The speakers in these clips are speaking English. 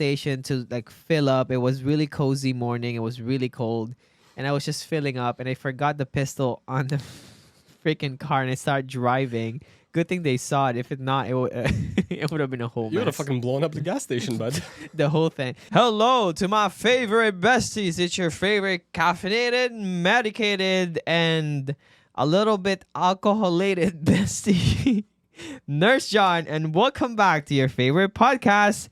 station to like fill up. It was really cozy morning. It was really cold, and I was just filling up, and I forgot the pistol on the freaking car, and I started driving. Good thing they saw it. If it not, it would it would have been a whole You would have mess. fucking blown up the gas station, bud. The whole thing. Hello to my favorite besties. It's your favorite caffeinated, medicated, and a little bit alcoholated bestie, Nurse John, and welcome back to your favorite podcast.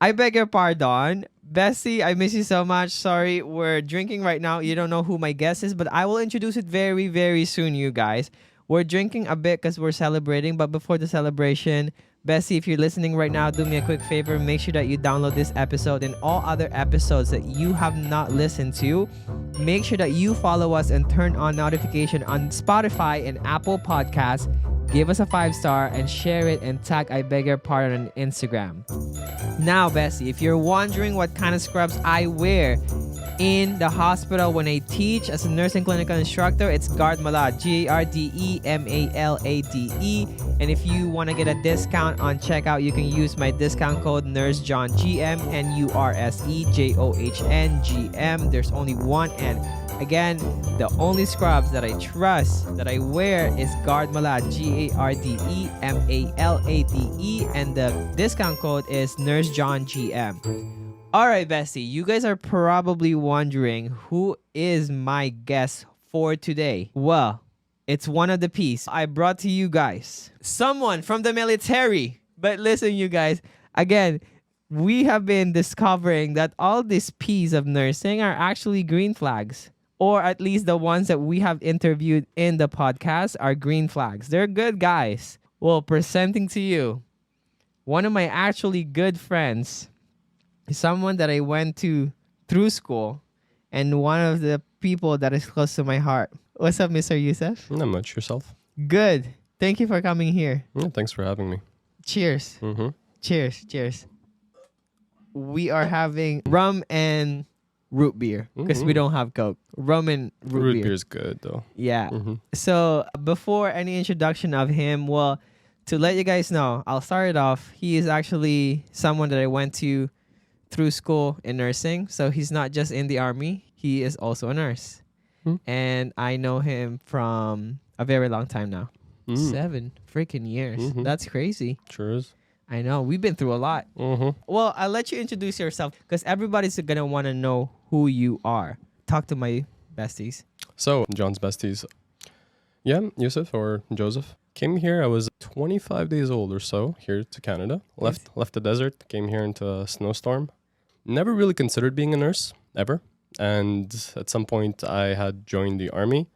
I beg your pardon. Bestie, I miss you so much. Sorry, we're drinking right now. You don't know who my guest is, but I will introduce it very, very soon, you guys. We're drinking a bit because we're celebrating, but before the celebration, Bessie, if you're listening right now, do me a quick favor. Make sure that you download this episode and all other episodes that you have not listened to. Make sure that you follow us and turn on notification on Spotify and Apple Podcasts. Give us a 5-star and share it and tag I beg your pardon on Instagram. Now, Bessie, if you're wondering what kind of scrubs I wear in the hospital when I teach as a nursing clinical instructor, it's Gardemalade, GARDEMALADE. And if you want to get a discount on checkout, you can use my discount code NurseJohnGM, NURSEJOHNGM. There's only one, and again, the only scrubs that I trust that I wear is Gardemalade, GARDEMALADE, and the discount code is NurseJohnGM. All right, Bestie, you guys are probably wondering who is my guest for today. Well, it's one of the P's. I brought to you guys someone from the military. But listen, you guys, again, we have been discovering that all these P's of nursing are actually green flags. Or at least the ones that we have interviewed in the podcast are green flags. They're good guys. Well, presenting to you one of my actually good friends, someone that I went to through school, and one of the people that is close to my heart. What's up, Mr. Yousef? Not much. Yourself? Good. Thank you for coming here. Yeah, thanks for having me. Cheers. Mm-hmm. Cheers. Cheers. We are having rum and root beer because we don't have Coke. Rum and root beer is good, though. Yeah. Mm-hmm. So before any introduction of him, well, to let you guys know, I'll start it off. He is actually someone that I went to through school in nursing. So he's not just in the army. He is also a nurse. And I know him from a very long time now. 7 freaking years. That's crazy. Sure is. I know. We've been through a lot. Well, I'll let you introduce yourself because everybody's going to want to know who you are. Talk to my besties. So, John's besties. Yeah, Youssef or Joseph. Came here, I was 25 days old or so, here to Canada. Left the desert, came here into a snowstorm. Never really considered being a nurse, ever. And at some point, I had joined the army.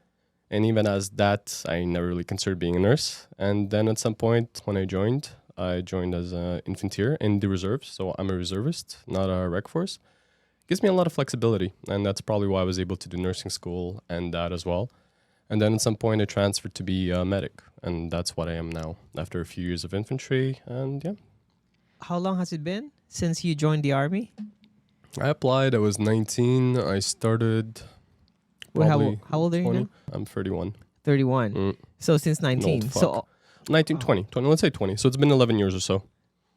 And even as that, I never really considered being a nurse. And then at some point, when I joined as an infantier in the reserves. So I'm a reservist, not a rec force. Gives me a lot of flexibility. And that's probably why I was able to do nursing school and that as well. And then at some point, I transferred to be a medic. And that's what I am now, after a few years of infantry. And yeah. How long has it been since you joined the army? I applied. I was 19. I started probably how old are you 20. now? I'm 31. 31. So since 19. Old So fuck. 19, 20. Let's say 20. So it's been 11 years or so.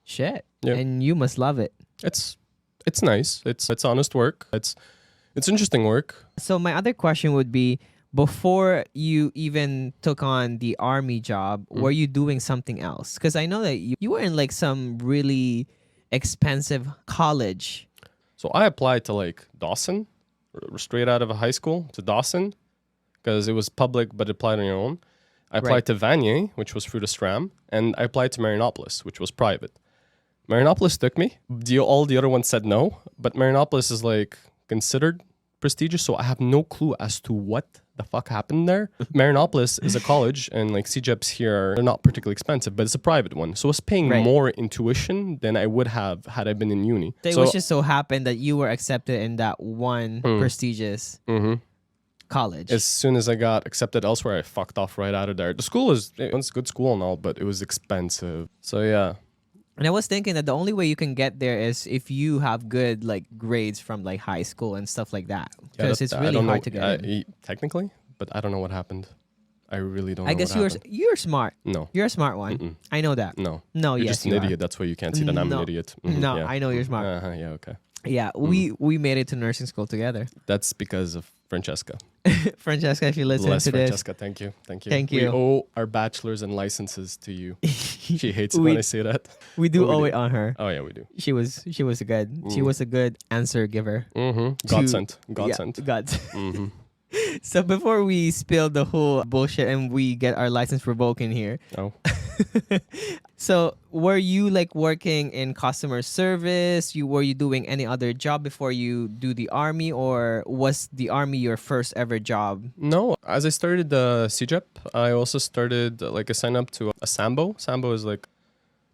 shit. Yeah. And you must love it. It's nice. It's honest work. It's interesting work. So my other question would be, before you even took on the army job, were you doing something else? Because I know that you were in like some really expensive college. So I applied to like Dawson, straight out of a high school to Dawson, because it was public, but it applied on your own. I applied to Vanier, which was through the STRAM, and I applied to Marianopolis, which was private. Marianopolis took me. All the other ones said no, but Marianopolis is like considered prestigious, so I have no clue as to what the fuck happened there. Marianopolis is a college, and like CJEPs here are not particularly expensive, but it's a private one. So I was paying more in tuition than I would have had I been in uni. It was just so happened that you were accepted in that one prestigious college. As soon as I got accepted elsewhere, I fucked off right out of there. The school it was a good school and all, but it was expensive. So yeah. And I was thinking that the only way you can get there is if you have good like grades from like high school and stuff like that. Because it's really hard to get in. Technically, but I don't know what happened. I really don't I know guess what happened. you're smart. No. You're a smart one. Mm-mm. I know that. No. No, You're yes, just an you are. idiot. That's why you can't see that I'm an No. idiot. No, yeah. I know you're smart. Yeah, okay. Yeah, we made it to nursing school together. That's because of Francesca. Francesca, if you listen Bless to this, Francesca. Thank you. Thank We you. owe our bachelors and licenses to you. She hates it when I say that. we do But we owe do. it on her. Oh, yeah, we do. She was good. She was a good answer giver. Mm-hmm. To- God sent. God Yeah, sent. God. Mm-hmm. So before we spill the whole bullshit and we get our license revoked in here, Oh. so were you like working in customer service? Were you doing any other job before you do the army, or was the army your first ever job? No, as I started the CJEP, I also started like a sign up to a Sambo. Sambo is like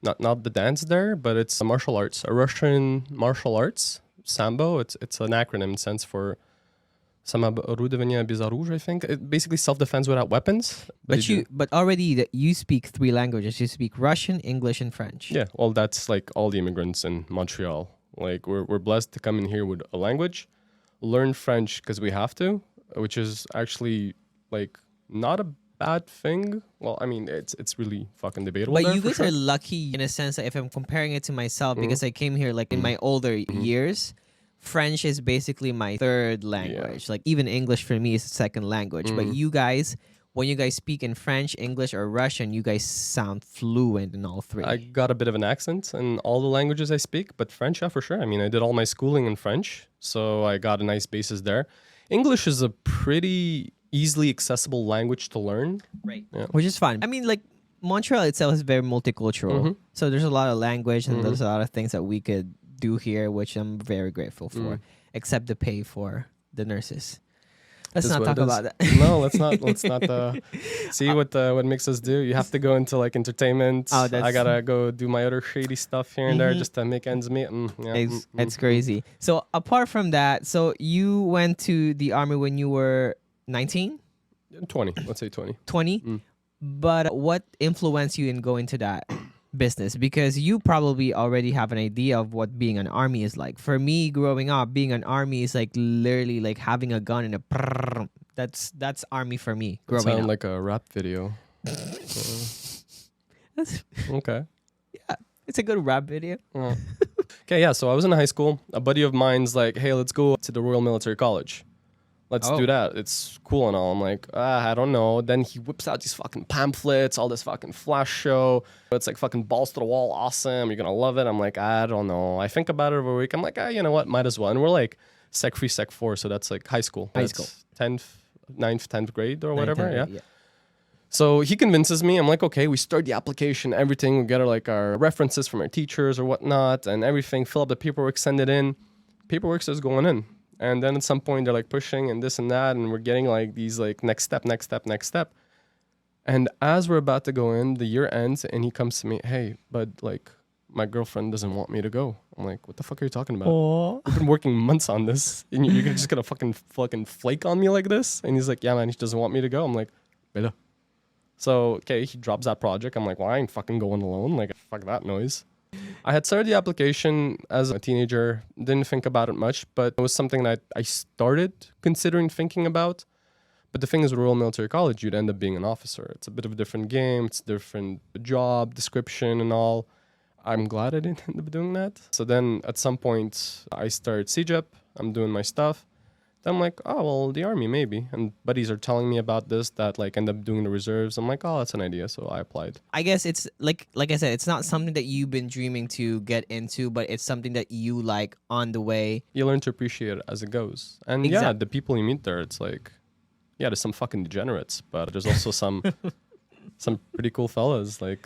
not the dance there, but it's a martial arts, a Russian martial arts. Sambo, it's an acronym, it stands for Самооборудование без оружия, I think. It basically self-defense without weapons. But already that you speak 3 languages. You speak Russian, English, and French. Yeah, well, that's like all the immigrants in Montreal. Like we're blessed to come in here with a language, learn French because we have to, which is actually like not a bad thing. Well, I mean, it's really fucking debatable. But there, you for guys sure. are lucky in a sense that if I'm comparing it to myself, Mhm. because I came here like in my older years, French is basically my third language. Like even English for me is a second language. But Mhm. you guys, when you guys speak in French, English, or Russian, you guys sound fluent in all 3. I got a bit of an accent in all the languages I speak, but French, yeah, for sure. I mean, I did all my schooling in French, so I got a nice basis there. English is a pretty easily accessible language to learn. Right. Yeah. Which is fun. I mean, like Montreal itself is very multicultural. Mhm. So there's a lot of language and Mhm. there's a lot of things that we could do here, which I'm very grateful for, Mm. except the pay for the nurses. Let's Is not what talk it is. about that. No, let's not. Let's not. See what makes us do. You have to go into like entertainment. Oh, I that's- gotta go do my other shady stuff here and there Mhm. just to make ends meet. It's crazy. So apart from that, so you went to the army when you were 19, 20. Let's say 20. 20. Mm. But what influenced you in going to that business? Because you probably already have an idea of what being an army is like. For me, growing up, being an army is like literally like having a gun and a prrrr. That's army for me growing Sound up. like a rap video. That's- Okay. it's a good rap video. Okay, yeah. So I was in high school. A buddy of mine's like, "Hey, let's go to the Royal Military College. Let's Oh. do that. It's cool and all." I'm like, I don't know. Then he whips out these fucking pamphlets, all this fucking flash show. It's like fucking balls to the wall, awesome. You're gonna love it. I'm like, I don't know. I think about it over a week. I'm like, you know what? Might as well. And we're like Sec 3, Sec 4, so that's like high school. High That's school. 10th, 9th, 10th grade or whatever. 9, 10, Yeah. So he convinces me. I'm like, okay, we start the application, everything. We get like our references from our teachers or whatnot and everything. Fill up the paperwork, send it in. Paperwork says going in. And then at some point they're like pushing and this and that. And we're getting like these like next step. And as we're about to go in, the year ends and he comes to me, "Hey, bud, like my girlfriend doesn't want me to go." I'm like, "What the fuck are you talking about? Oh. We've been working months on this. And you're just gonna fucking flake on me like this?" And he's like, "Yeah, man, she doesn't want me to go." I'm like, "Beta." So, okay, he drops that project. I'm like, "Well, I ain't fucking going alone. Like, fuck that noise." I had started the application as a teenager, didn't think about it much, but it was something that I started considering thinking about. But the thing is, with Royal Military College, you'd end up being an officer. It's a bit of a different game. It's a different job description and all. I'm glad I didn't end up doing that. So then at some point, I start CJEP. I'm doing my stuff. Then I'm like, oh, well, the army, maybe. And buddies are telling me about this, that like end up doing the reserves. I'm like, oh, that's an idea. So I applied. I guess it's like I said, it's not something that you've been dreaming to get into, but it's something that you like on the way. You learn to appreciate it as it goes. And yeah, the people you meet there, it's like, yeah, there's some fucking degenerates, but there's also some pretty cool fellas. Like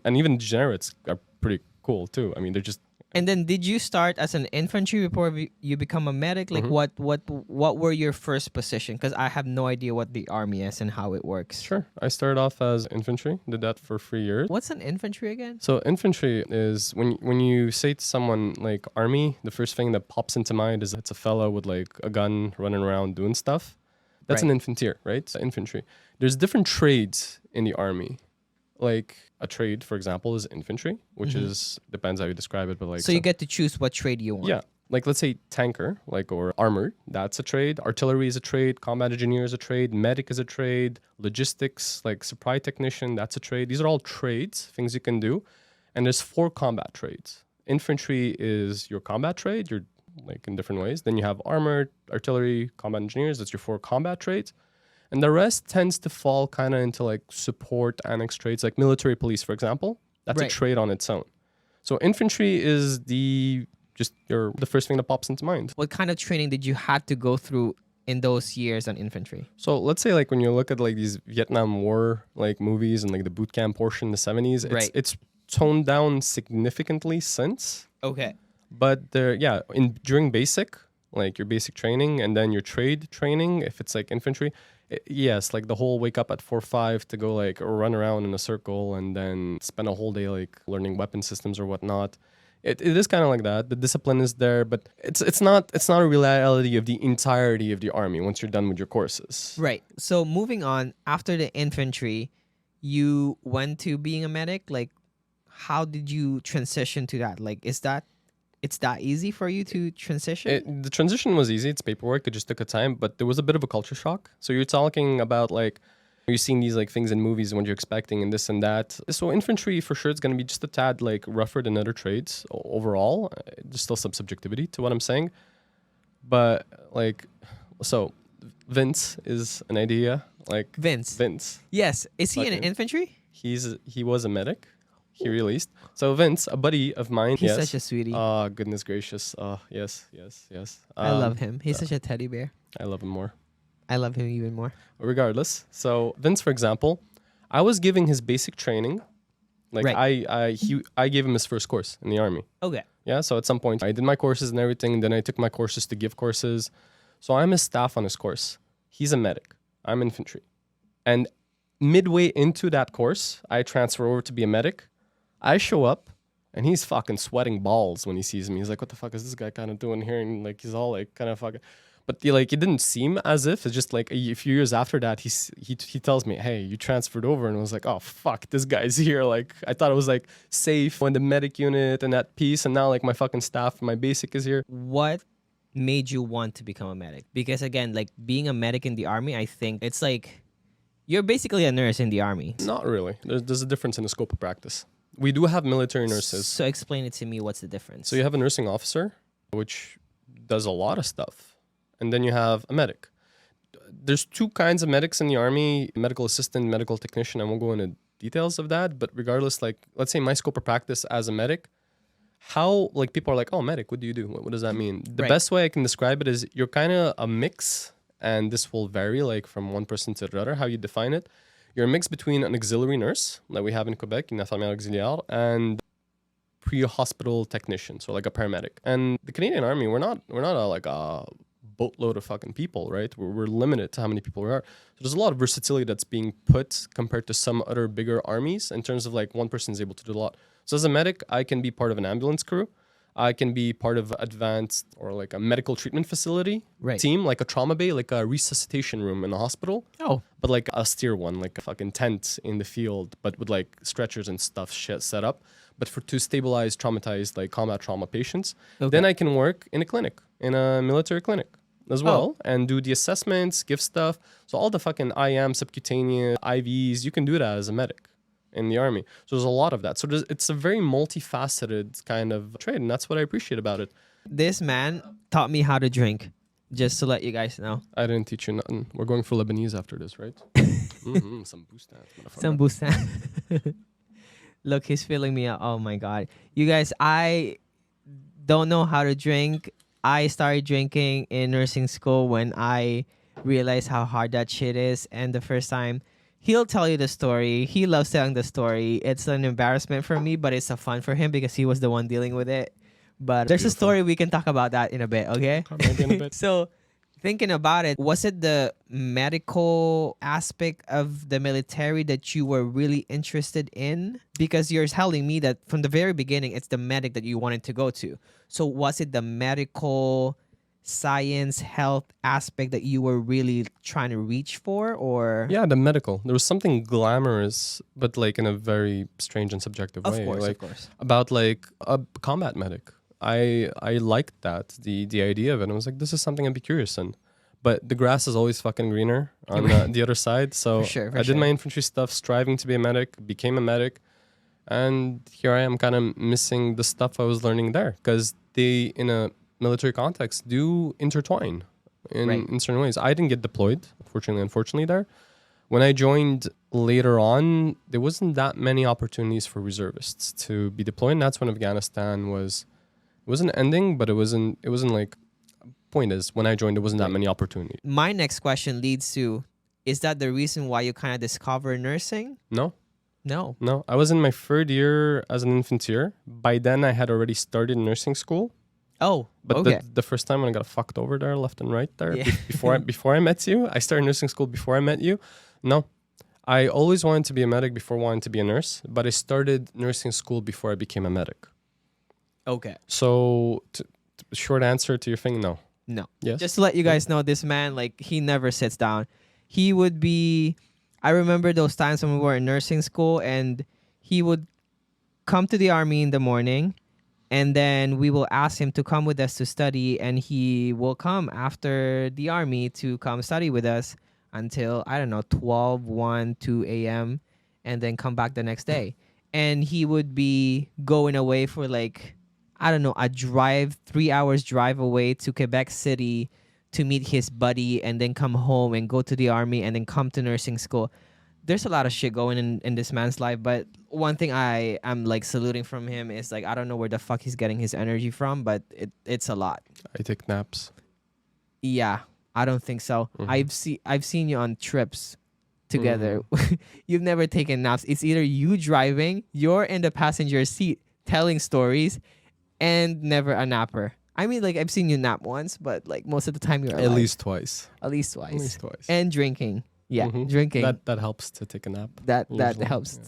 and even degenerates are pretty cool too. I mean, they're just. And then did you start as an infantry before you become a medic? Like what were your first position? Because I have no idea what the army is and how it works. Sure. I started off as infantry, did that for 3 years. What's an infantry again? So infantry is when you say to someone like army, the first thing that pops into mind is it's a fella with like a gun running around doing stuff. That's Right. an infantier, right? So infantry. There's different trades in the army. Like a trade, for example, is infantry, which is depends how you describe it, but like So you get to choose what trade you want. yeah. like let's say tanker, like or armored, that's a trade. Artillery is a trade. Combat engineer is a trade. Medic is a trade. Logistics, like supply technician, that's a trade. These are all trades, things you can do. And there's 4 combat trades. Infantry is your combat trade. You're like in different ways. Then you have armored, artillery, combat engineers. That's your 4 combat trades. And the rest tends to fall kind of into like support annex trades, like military police, for example. That's a trade on its own. So infantry is the first thing that pops into mind. What kind of training did you have to go through in those years on infantry? So let's say like when you look at like these Vietnam War like movies and like the boot camp portion in the 70s, it's toned down significantly since. Okay. But during basic, like your basic training and then your trade training, if it's like infantry, yes, like the whole wake up at 4 or 5 to go like run around in a circle and then spend a whole day like learning weapon systems or whatnot. It is kind of like that. The discipline is there, but it's not a reality of the entirety of the army once you're done with your courses. Right. So moving on, after the infantry, you went to being a medic. Like, how did you transition to that? Like, it's that easy for you to transition? The transition was easy. It's paperwork. It just took a time, but there was a bit of a culture shock. So you're talking about like, you're seeing these like things in movies and what you're expecting and this and that. So infantry for sure it's going to be just a tad like rougher than other trades overall. There's still some subjectivity to what I'm saying. But like, so Vince is an idea. Like Vince. Yes. Is he in infantry? He was a medic. He released. So Vince, a buddy of mine. He's such a sweetie. Oh, goodness gracious. Oh, yes. I love him. He's such a teddy bear. I love him more. I love him even more. Regardless. So Vince, for example, I was giving his basic training. Like I gave him his first course in the army. Okay. Yeah. So at some point I did my courses and everything. Then I took my courses to give courses. So I'm his staff on his course. He's a medic. I'm infantry. And midway into that course, I transfer over to be a medic. I show up and he's fucking sweating balls when he sees me. He's like, what the fuck is this guy kind of doing here? And like, he's all like kind of fucking... But it didn't seem as if. It's just like a few years after that, he tells me, hey, you transferred over. And I was like, oh, fuck, this guy's here. Like, I thought it was like safe when the medic unit and that piece. And now like my fucking staff, my basic is here. What made you want to become a medic? Because again, like being a medic in the army, I think it's like you're basically a nurse in the army. Not really. There's a difference in the scope of practice. We do have military nurses. So explain it to me. What's the difference? So you have a nursing officer, which does a lot of stuff. And then you have a medic. There's 2 kinds of medics in the army, medical assistant, medical technician. I won't go into details of that. But regardless, like, let's say my scope of practice as a medic, how, like, people are like, oh, medic, what do you do? What does that mean? The best way I can describe it is you're kind of a mix, and this will vary, like, from one person to the other, how you define it. You're a mix between an auxiliary nurse, like we have in Quebec, une infirmière auxiliaire, and pre-hospital technician, so like a paramedic. And the Canadian Army, we're not like a boatload of fucking people, right? We're limited to how many people we are. So there's a lot of versatility that's being put compared to some other bigger armies in terms of like one person is able to do a lot. So as a medic, I can be part of an ambulance crew. I can be part of advanced or like a medical treatment facility team, like a trauma bay, like a resuscitation room in the hospital. Oh. But like a steer one, like a fucking tent in the field, but with like stretchers and stuff set up. But to stabilize traumatized like combat trauma patients. Okay. Then I can work in a clinic, in a military clinic as well, and do the assessments, give stuff. So all the fucking IM, subcutaneous, IVs, you can do that as a medic in the army. So there's a lot of that. So it's a very multifaceted kind of trade, and that's what I appreciate about it. This man taught me how to drink, just to let you guys know. I didn't teach you nothing. We're going for Lebanese after this, right? Some boostan. Some boostan. Look, he's filling me up. Oh my God. You guys, I don't know how to drink. I started drinking in nursing school when I realized how hard that shit is. And the first time, he'll tell you the story. He loves telling the story. It's an embarrassment for me, but it's a fun for him because he was the one dealing with it. But there's a story, we can talk about that in a bit, okay? Maybe in a bit. So, thinking about it, was it the medical aspect of the military that you were really interested in? Because you're telling me that from the very beginning, it's the medic that you wanted to go to. So was it the medical science, health aspect that you were really trying to reach for, or? Yeah, the medical. There was something glamorous, but like in a very strange and subjective way. Of like, course. About like a combat medic. I liked that, the idea of it. I was like, this is something I'd be curious in. But the grass is always fucking greener on the other side. So I did my infantry stuff, striving to be a medic, became a medic. And here I am kind of missing the stuff I was learning there. Because they, in a military context, do intertwine in certain ways. I didn't get deployed, unfortunately there. When I joined later on, there wasn't that many opportunities for reservists to be deployed. And that's when Afghanistan was, it wasn't ending, but it wasn't like, point is, when I joined, there wasn't that many opportunities. My next question leads to, is that the reason why you kind of discovered nursing? No. No. I was in my third year as an infantier. By then, I had already started nursing school. Oh, but okay. the first time when I got fucked over there, left and right there, before I met you, I started nursing school before I met you. No, I always wanted to be a medic before wanting to be a nurse, but I started nursing school before I became a medic. Okay. So, short answer to your thing, no. No. Yes. Just to let you guys know, this man, like, he never sits down. He would be... I remember those times when we were in nursing school, and he would come to the army in the morning, and then we will ask him to come with us to study, and he will come after the army to come study with us until, I don't know, 12, 1, 2 a.m., and then come back the next day. And he would be going away for, like, I don't know, a drive, 3 hours drive away to Quebec City to meet his buddy, and then come home and go to the army and then come to nursing school. There's a lot of shit going in this man's life, but one thing I'm like saluting from him is, like, I don't know where the fuck he's getting his energy from, but it's a lot. I take naps. Yeah, I don't think so. Mm-hmm. I've seen you on trips together. You've never taken naps. It's either you driving, you're in the passenger seat telling stories, and never a napper. I mean, like, I've seen you nap once, but, like, most of the time you're At least twice. At least twice. And drinking. Yeah, drinking. That helps to take a nap. That helps.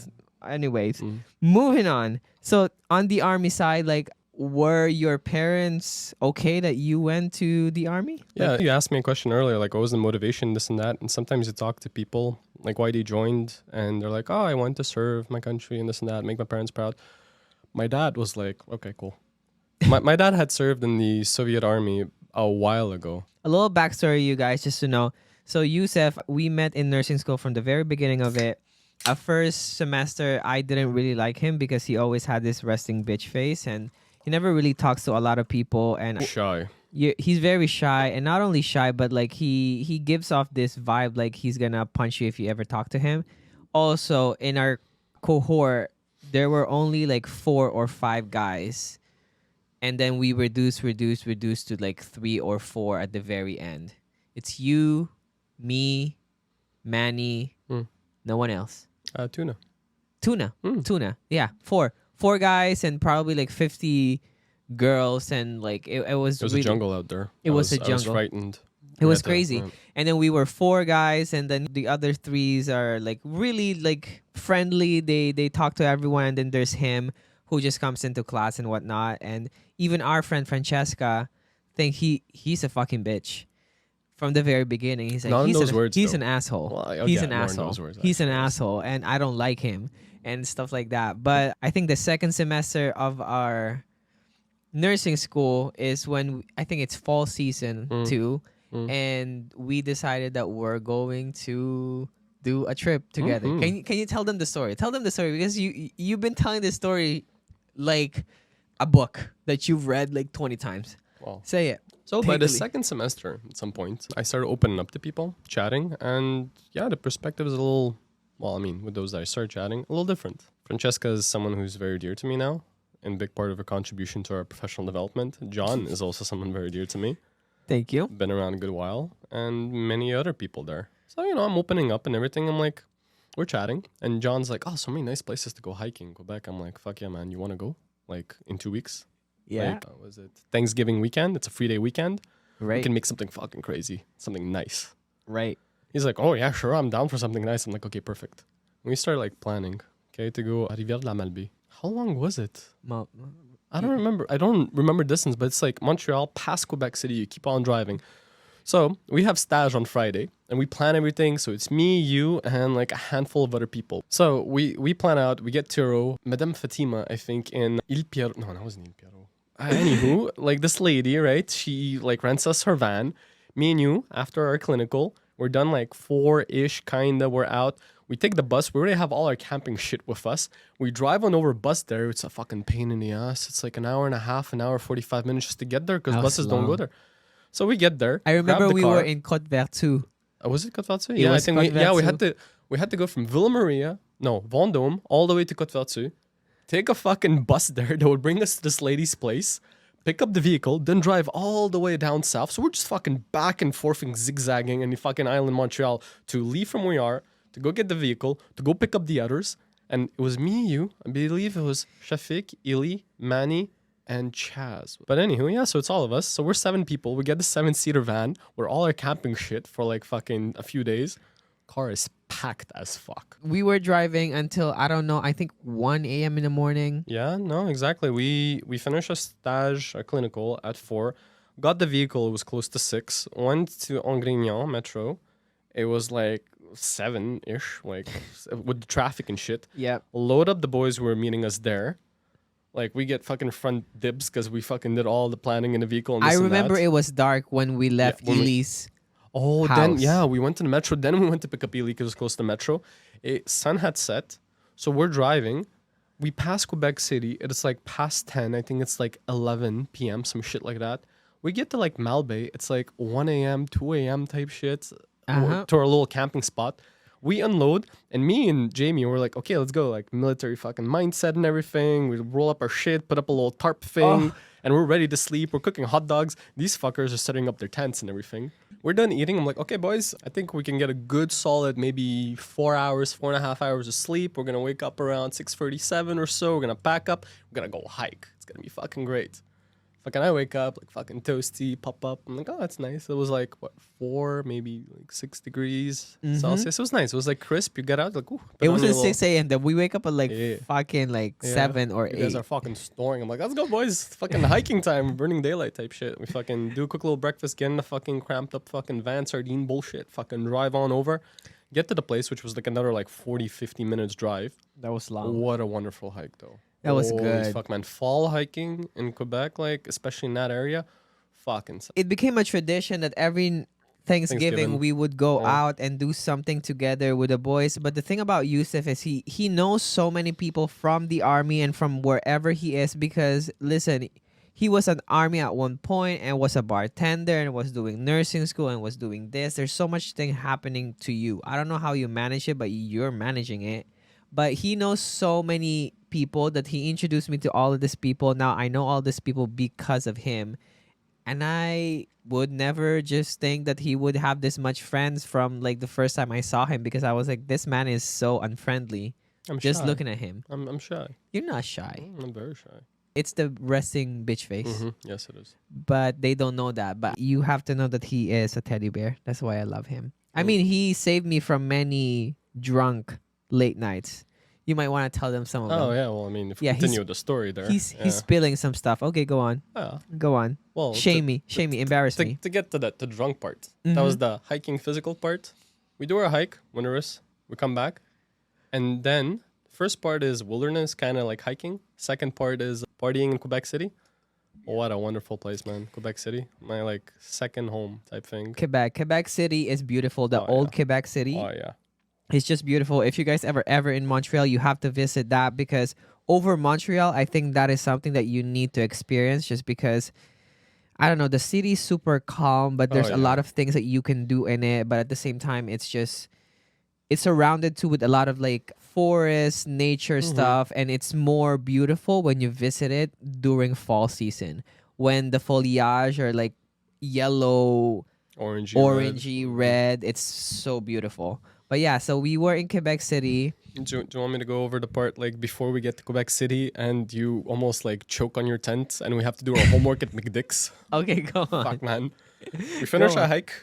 Yeah. Anyways, moving on. So on the army side, like, were your parents okay that you went to the army? Yeah, you asked me a question earlier, like, what was the motivation, this and that. And sometimes you talk to people, like, why they joined, and they're like, oh, I want to serve my country and this and that, make my parents proud. My dad was like, okay, cool. My dad had served in the Soviet army a while ago. A little backstory, you guys, just to know. So Yousef, we met in nursing school from the very beginning of it. At first semester, I didn't really like him because he always had this resting bitch face, and he never really talks to a lot of people. And shy. He's very shy, and not only shy, but, like, he gives off this vibe like he's gonna punch you if you ever talk to him. Also, in our cohort, there were only like 4 or 5 guys. And then we reduced to like 3 or 4 at the very end. It's you, me, Manny, no one else. Tuna. Tuna. Yeah, 4 guys and probably like 50 girls, and like it was. There was a jungle out there. It was a jungle. I was frightened. It was crazy. And then we were 4 guys, and then the other 3s are like really like friendly. They talk to everyone, and then there's him who just comes into class and whatnot. And even our friend Francesca think he's a fucking bitch from the very beginning. He's like, he's an asshole. Well, he's an asshole. He's an asshole, and I don't like him and stuff like that. But I think the second semester of our nursing school is when I think it's fall season too. And we decided that we're going to do a trip together. Can you tell them the story? Tell them the story, because you've been telling this story like a book that you've read like 20 times. Wow. Say it. So by the second semester, at some point, I started opening up to people, chatting, and yeah, the perspective is a little, well, I mean, with those that I started chatting, a little different. Francesca is someone who's very dear to me now, and a big part of her contribution to our professional development. John is also someone very dear to me. Thank you. Been around a good while, and many other people there. So, you know, I'm opening up and everything. I'm like, we're chatting, and John's like, oh, so many nice places to go hiking in Quebec. I'm like, fuck yeah, man, you want to go? Like, in 2 weeks? Yeah. Like, was it Thanksgiving weekend? It's a 3-day weekend. Right. We can make something fucking crazy, something nice. Right. He's like, oh yeah, sure, I'm down for something nice. I'm like, okay, perfect. And we start like planning, okay, to go à Rivière de la Malbaie. How long was it? I don't remember. I don't remember distance, but it's like Montreal past Quebec City. You keep on driving. So we have stage on Friday, and we plan everything. So it's me, you, and like a handful of other people. So we plan out. We get Turo, Madame Fatima, I think, in Il Pierrot. No, that wasn't Il Pierrot. Anywho, like this lady, right? She like rents us her van. Me and you, after our clinical, we're done like 4-ish, kinda. We're out. We take the bus. We already have all our camping shit with us. We drive on over bus there. It's a fucking pain in the ass. It's like an hour and a half, an hour 45 minutes just to get there because That was buses don't go long. there. So we get there. I grab remember the we car. were in Côte Verte. Was it Côte-Vertu? It Yeah, I was think we Côte-Vertu. had to go from Villa Maria, no, Vendôme, all the way to Côte-Vertu. Take a fucking bus there that would bring us to this lady's place, pick up the vehicle, then drive all the way down south. So we're just fucking back and forth and zigzagging in the fucking island Montreal to leave from where we are, to go get the vehicle, to go pick up the others. And it was me, you, I believe it was Shafik, Ili, Manny, and Chaz. But anywho, yeah, so it's all of us. So we're 7 people. We get the 7-seater van where all our camping shit for like fucking a few days. Car is packed as fuck. We were driving until, I don't know, I think 1 a.m. in the morning. Yeah, no, exactly. We finished a stage, a clinical at 4. Got the vehicle, it was close to 6. Went to Angrignon Metro. It was like 7-ish, like with the traffic and shit. Yeah. Load up the boys who were meeting us there. Like we get fucking front dibs because we fucking did all the planning in the vehicle. And I this and remember that. it was dark when we left when we- Elise. Oh, house. then yeah, we went to the metro. Then we went to pick up Ely because it was close to the metro. Sun had set, so we're driving. We pass Quebec City. It's like past 10. I think it's like 11 p.m. Some shit like that. We get to like Malbay. It's like 1 a.m., 2 a.m. type shit to our little camping spot. We unload, and me and Jamie were like, okay, let's go. Like military fucking mindset and everything. We roll up our shit, put up a little tarp thing, and we're ready to sleep. We're cooking hot dogs. These fuckers are setting up their tents and everything. We're done eating. I'm like, okay, boys, I think we can get a good solid maybe 4 hours, 4.5 hours of sleep. We're gonna wake up around 6:37 or so. We're gonna pack up. We're gonna go hike. It's gonna be fucking great. Fucking I wake up like fucking toasty, pop up. I'm like, oh, that's nice. It was like what 4, maybe like 6 degrees Celsius. It was nice. It was like crisp. You get out like, ooh. It wasn't 6 a.m. Then we wake up at like Yeah. fucking like 7 or You 8. guys are fucking snoring. I'm like, let's go, boys. Fucking hiking time, burning daylight type shit. We fucking do a quick little breakfast, get in the fucking cramped up fucking van sardine bullshit. Fucking drive on over, get to the place, which was like another like 40, 50 minutes drive. That was long. What a wonderful hike, though. That was Holy good. Fuck, man. Fall hiking in Quebec, like, especially in that area, fucking. It became a tradition that every Thanksgiving we would go out and do something together with the boys. But the thing about Yousef is he knows so many people from the army and from wherever he is because, listen, he was an army at one point and was a bartender and was doing nursing school and was doing this. There's so much thing happening to you. I don't know how you manage it, but you're managing it. But he knows so many people that he introduced me to all of these people. Now I know all these people because of him. And I would never just think that he would have this much friends from like the first time I saw him because I was like, this man is so unfriendly. I'm Just shy. looking at him. I'm shy. You're not shy. I'm very shy. It's the resting bitch face. Yes, it is. But they don't know that. But you have to know that he is a teddy bear. That's why I love him. I mean, he saved me from many drunk late nights. You might want to tell them some of them. Oh, yeah. Well, I mean, if we continue with the story there. He's spilling some stuff. Okay, go on. Yeah. Go on. Well, Shame me, embarrass me. To get to the drunk part. That was the hiking physical part. We do our hike, winters. We come back. And then, first part is wilderness, kind of like hiking. Second part is partying in Quebec City. What a wonderful place, man. Quebec City. My, like, second home type thing. Quebec City is beautiful. The old Quebec City. Oh, yeah. It's just beautiful. If you guys ever in Montreal, you have to visit that because over Montreal, I think that is something that you need to experience just because, I don't know, the city's super calm, but there's a lot of things that you can do in it. But at the same time, it's surrounded too with a lot of like forest, nature stuff. And it's more beautiful when you visit it during fall season when the foliage are like yellow, orangey red. It's so beautiful. But yeah, so we were in Quebec City. Do you want me to go over the part like before we get to Quebec City and you almost like choke on your tent and we have to do our homework at McDick's? Okay, go on. Fuck, man. We finish our hike.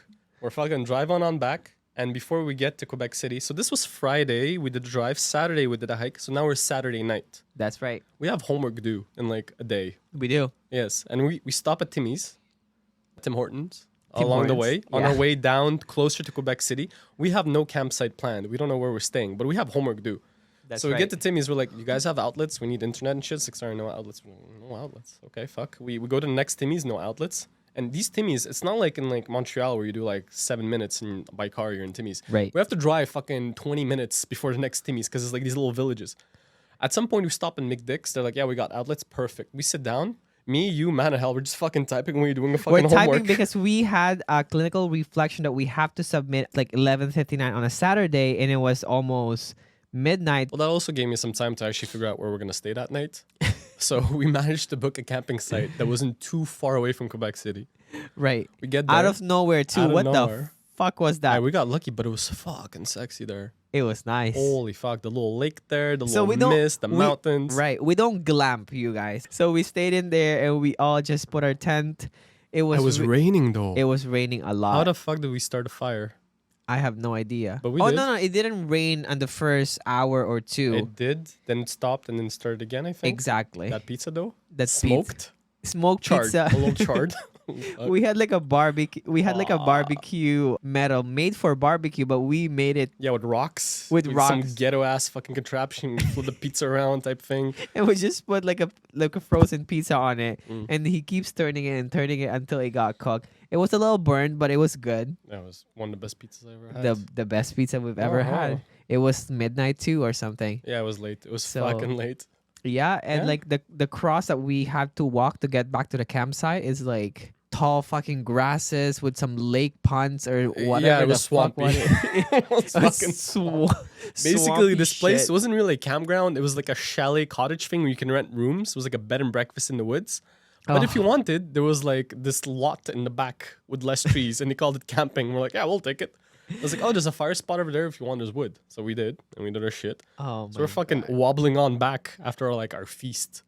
We're fucking drive on back. And before we get to Quebec City, so this was Friday, we did a drive. Saturday, we did a hike. So now we're Saturday night. That's right. We have homework due in like a day. We do. Yes. And we stop at Tim Hortons. Tim Along the Hortons, way, on our way down closer to Quebec City, we have no campsite planned. We don't know where we're staying, but we have homework due. That's So we right. get to Timmy's. We're like, you guys have outlets? We need internet and shit. 6 hour, no outlets. We're like, no outlets. Okay, fuck. We go to the next Timmy's, no outlets. And these Timmy's, it's not like in like Montreal where you do like 7 minutes and by car you're in Timmy's. Right. We have to drive fucking 20 minutes before the next Timmy's because it's like these little villages. At some point we stop in McDick's. They're like, yeah, we got outlets. Perfect. We sit down. Me, you, man of hell, we're just fucking typing when you're doing a fucking We're homework. typing because we had a clinical reflection that we have to submit like 11:59 on a Saturday, and it was almost midnight. Well, that also gave me some time to actually figure out where we're going to stay that night. So we managed to book a camping site that wasn't too far away from Quebec City. Right. We get there. Out of nowhere too. Out of What the nowhere. fuck was that? Yeah, we got lucky, but it was fucking sexy there. It was nice. Holy fuck, the little lake there, the So we little don't- mist, the mountains. Right. We don't glamp, you guys. So we stayed in there and we all just put our tent. It was It was raining though. it was raining a lot. How the fuck did we start a fire? I have no idea. But we oh did. no, it didn't rain on the first hour or two. It did, then it stopped and then started again, I think. Exactly. That pizza dough? That's Smoked? smoked Charred. pizza. A little charred. We had like a barbecue. We had like a barbecue metal made for barbecue, but we made it Yeah, with rocks. With Some rocks. ghetto ass fucking contraption, flip the pizza around type thing. and we just put like a frozen pizza on it, Mm. and he keeps turning it and turning it until it got cooked. It was a little burned, but it was good. That was one of the best pizzas I ever had. The best pizza we've ever Uh-huh. had. It was midnight too or something. Yeah, it was late. It was So- fucking late. Yeah, and Yeah. like the cross that we had to walk to get back to the campsite is like tall fucking grasses with some lake ponds or whatever. Yeah, it the was fuck swampy. was it. It was fucking Basically, swampy this place shit. wasn't really a campground. It was like a chalet cottage thing where you can rent rooms. It was like a bed and breakfast in the woods. But if you wanted, there was like this lot in the back with less trees, and they called it camping. We're like, yeah, we'll take it. I was like, oh, there's a fire spot over there if you want. There's wood. So we did, and we did our shit. Oh, So we're fucking wobbling on back after like our feast.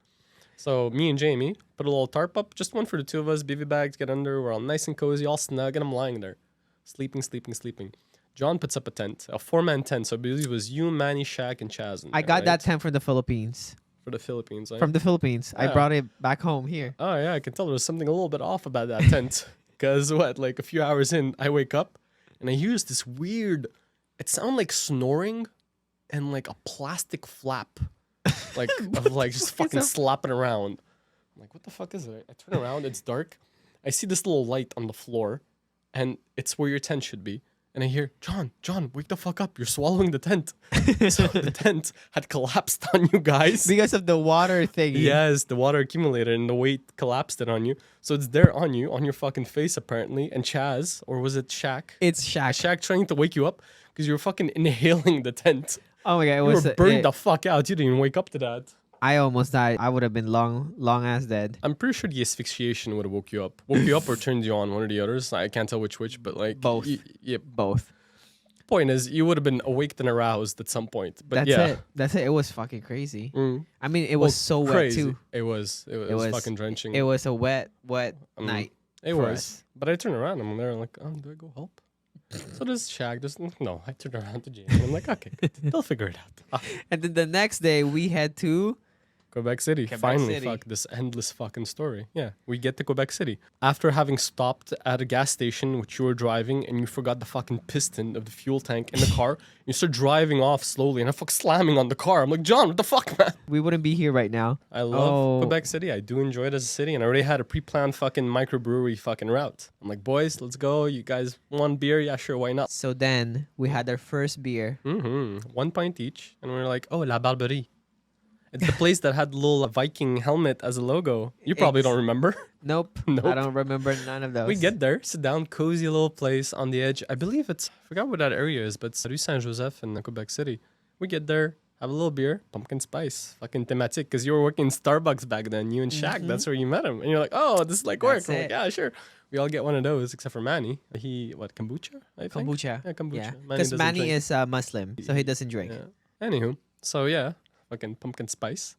So me and Jamie put a little tarp up, just one for the two of us. BB bags, get under. We're all nice and cozy, all snug, and I'm lying there, sleeping. John puts up a tent, a 4-man tent. So I believe it was you, Manny, Shaq, and Chaz. I got that tent from the Philippines. for the Philippines. Right? From the Philippines. I Yeah. brought it back home here. Oh yeah, I can tell there was something a little bit off about that tent. Cause what, like a few hours in, I wake up and I hear this weird. It sounded like snoring, and like a plastic flap, like of like just fuck is fucking that? slapping around. I'm like, what the fuck is it? I turn around, it's dark. I see this little light on the floor, and it's where your tent should be. And I hear, John, wake the fuck up. You're swallowing the tent. So the tent had collapsed on you guys. Because of the water thing. Yes, the water accumulated and the weight collapsed it on you. So it's there on you, on your fucking face apparently. And Chaz, or was it Shaq? It's Shaq. Shaq trying to wake you up because you were fucking inhaling the tent. Oh my god, it You was were burned it- the fuck out. You didn't even wake up to that. I almost died. I would have been long ass dead. I'm pretty sure the asphyxiation would have woke you up. Woke you up or turned you on, one or the others. I can't tell which, but like Both. Yeah. Both. Point is, you would have been awaked and aroused at some point. But That's yeah. it. That's it. It was fucking crazy. Mm. I mean, it was so wet Crazy. too. It was fucking drenching. It was a wet night. It for was. us. But I turn around. I'm there like, do I go help? So there's Shaq. No, I turn around to Jamie. And I'm like, okay, good. They'll figure it out. And then the next day we had to Quebec City. Quebec Finally, City. fuck this endless fucking story. Yeah, we get to Quebec City. After having stopped at a gas station, which you were driving, and you forgot the fucking piston of the fuel tank in the car, you start driving off slowly, and I fuck slamming on the car. I'm like, John, what the fuck, man? we wouldn't be here right now. I love Oh. Quebec City. I do enjoy it as a city, and I already had a pre-planned fucking microbrewery fucking route. I'm like, boys, let's go. You guys want beer? Yeah, sure, why not? So then we had our first beer. 1 pint each, and we were like, oh, La Barberie. It's the place that had the little Viking helmet as a logo. You probably Ex- don't remember. Nope. Nope. I don't remember none of those. We get there, sit down, cozy little place on the edge. I believe I forgot what that area is, but it's Rue Saint-Joseph in Quebec City. We get there, have a little beer, pumpkin spice, fucking thematic, because you were working in Starbucks back then, you and Shaq, that's where you met him. And you're like, oh, this is like work. That's I'm like, it. yeah, sure. We all get one of those, except for Manny. Kombucha, I think? Kombucha. Yeah, kombucha. Yeah. Manny Because doesn't Manny drink. is Muslim, so he doesn't drink. Yeah. Anywho, so yeah, fucking pumpkin spice.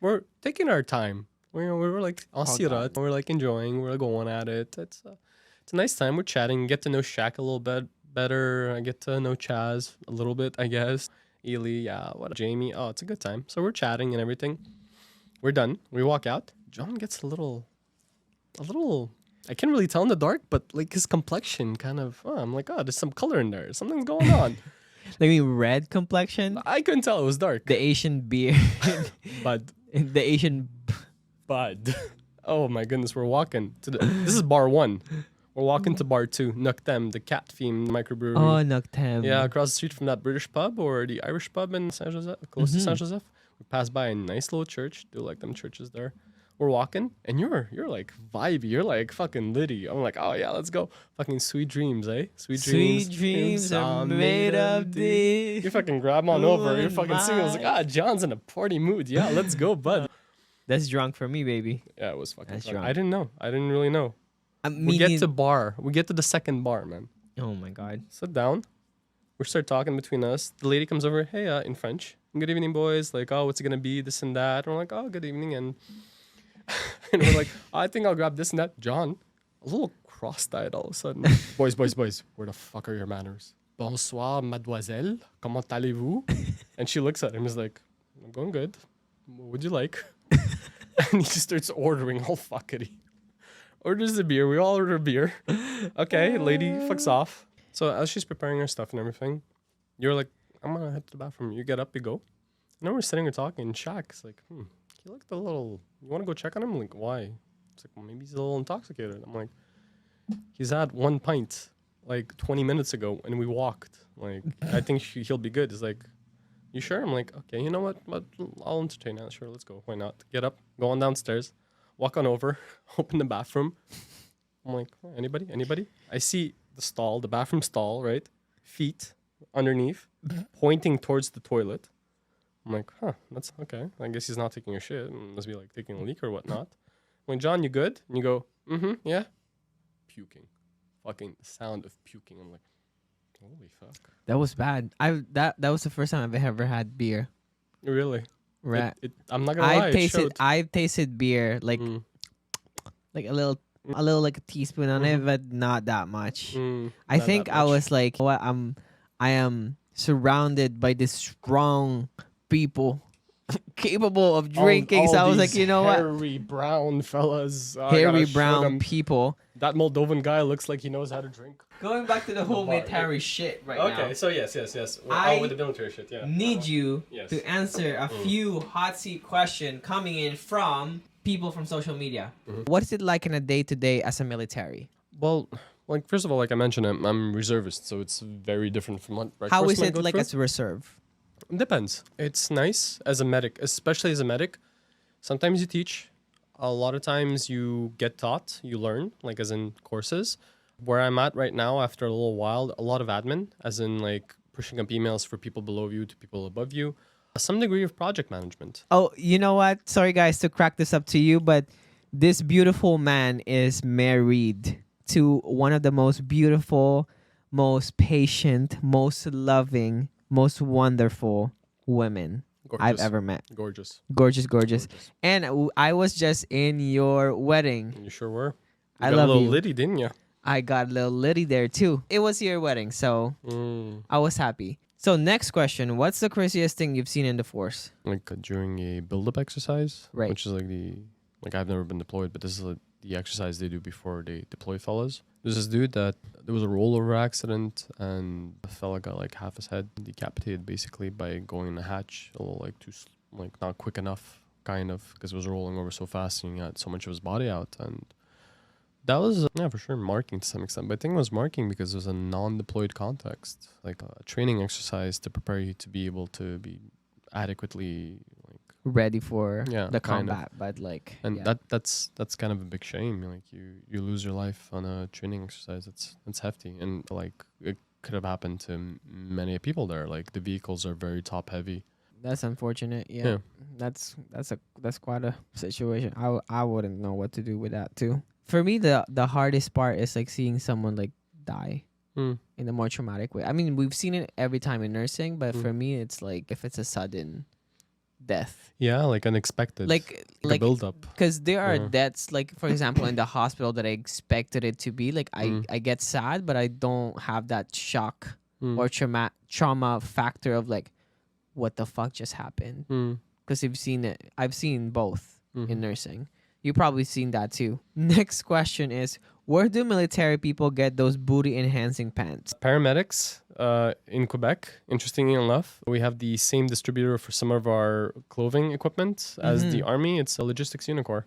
We're taking our time. We're like on sirat. We're like enjoying. We're going at it. It's a nice time. We're chatting. Get to know Shaq a little bit better. I get to know Chaz a little bit, I guess. Ely, yeah, what Jamie. Oh, it's a good time. So we're chatting and everything. We're done. We walk out. John gets a little. I can't really tell in the dark, but like his complexion kind of. Oh, I'm like, oh, there's some color in there. Something's going on. Like me red complexion. I couldn't tell. It was dark. The Asian beard. Bud. The Asian. Bud. Oh my goodness. We're walking to the. This is bar 1. We're walking to bar 2. Nuktem, the cat themed microbrewery. Oh, Noctem. Yeah, across the street from that British pub or the Irish pub in Saint Joseph, close to Saint Joseph. We passed by a nice little church. Do like them churches there. We're walking, and you're like vibey. You're like fucking litty. I'm like, oh yeah, let's go. Fucking sweet dreams, eh? Sweet dreams are made of thee. You fucking grab on over. You're and fucking singing. I was like, John's in a party mood. Yeah, let's go, bud. That's drunk for me, baby. Yeah, it was fucking That's fun. drunk. I didn't know. I didn't really know. We get to bar. We get to the second bar, man. Oh my god. Sit down. We start talking between us. The lady comes over. Hey, in French. Good evening, boys. Like, oh, what's it gonna be? This and that. And we're like, oh, good evening. And and we're like, I think I'll grab this and that. John, a little cross-eyed all of a sudden. boys. Where the fuck are your manners? Bonsoir, mademoiselle. Comment allez-vous? And she looks at him. Is like, I'm going good. What would you like? And he just starts ordering all fuckity. Orders the beer. We all order beer. Okay, lady fucks off. So as she's preparing her stuff and everything, you're like, I'm gonna head to the bathroom. You get up, you go. And then we're sitting here talking, and Shaq's like, he looked a little, you wanna go check on him? I'm like, why? It's like, well, maybe he's a little intoxicated. I'm like, he's had 1 pint like 20 minutes ago, and we walked. Like, I think he'll be good. He's like, you sure? I'm like, okay, you know what? But I'll entertain that. Sure, let's go. Why not? Get up, go on downstairs, walk on over, open the bathroom. I'm like, oh, anybody? I see the stall, the bathroom stall, right? Feet underneath, pointing towards the toilet. I'm like, that's okay. I guess he's not taking a shit. Must be like taking a leak or whatnot. I'm like, John, you good? And you go, yeah. Puking. Fucking the sound of puking. I'm like, holy fuck. That was bad. That was the first time I've ever had beer. Really? Right. I'm not gonna lie. I've tasted beer like a little like a teaspoon on it, but not that much. I think I was like, what I am surrounded by this strong people capable of drinking. So I was like, you know what? Hairy brown fellas. Hairy brown people. That Moldovan guy looks like he knows how to drink. Going back to the whole military shit right now. Okay, so yes. I with the military shit, yeah. need you to answer a few hot seat questions coming in from people from social media. What is it like in a day-to-day as a military? Well, like first of all, like I mentioned, I'm reservist, so it's very different from what. How is it like as a reserve? It depends. It's nice as a medic, especially as a medic. Sometimes you teach. A lot of times you get taught, you learn, like as in courses. Where I'm at right now, after a little while, a lot of admin, as in like pushing up emails for people below you to people above you. Some degree of project management. Oh, you know what? Sorry, guys, to crack this up to you, but this beautiful man is married to one of the most beautiful, most patient, most loving, most wonderful women I've ever met. Gorgeous. And I was just in your wedding. You sure were. I love you. A little litty, didn't you? I got a little litty there too. It was your wedding, so I was happy. So next question, what's the craziest thing you've seen in the force? Like during a build-up exercise, right? Which is like I've never been deployed, but this is like the exercise they do before they deploy fellas. There's this dude that there was a rollover accident and the fella got like half his head decapitated basically by going in the hatch a little like too not quick enough kind of because it was rolling over so fast and he got so much of his body out. And that was for sure marking to some extent, but I think it was marking because it was a non-deployed context, like a training exercise to prepare you to be able to be adequately ready for the kind combat, but like, and that's kind of a big shame. Like you lose your life on a training exercise. It's hefty, and like it could have happened to many people there. Like the vehicles are very top heavy. That's unfortunate. Yeah. That's quite a situation. I wouldn't know what to do with that too. For me, the hardest part is like seeing someone like die in a more traumatic way. I mean, we've seen it every time in nursing, but for me, it's like if it's a sudden death. Yeah, like unexpected. Like a build up. Because there are deaths, like for example, in the hospital that I expected it to be. Like I get sad, but I don't have that shock or trauma factor of like, what the fuck just happened? Because you've seen it. I've seen both in nursing. You've probably seen that too. Next question is, Where do military people get those booty enhancing pants? Paramedics in Quebec, interestingly enough, we have the same distributor for some of our clothing equipment as the Army. It's a logistics unicorn.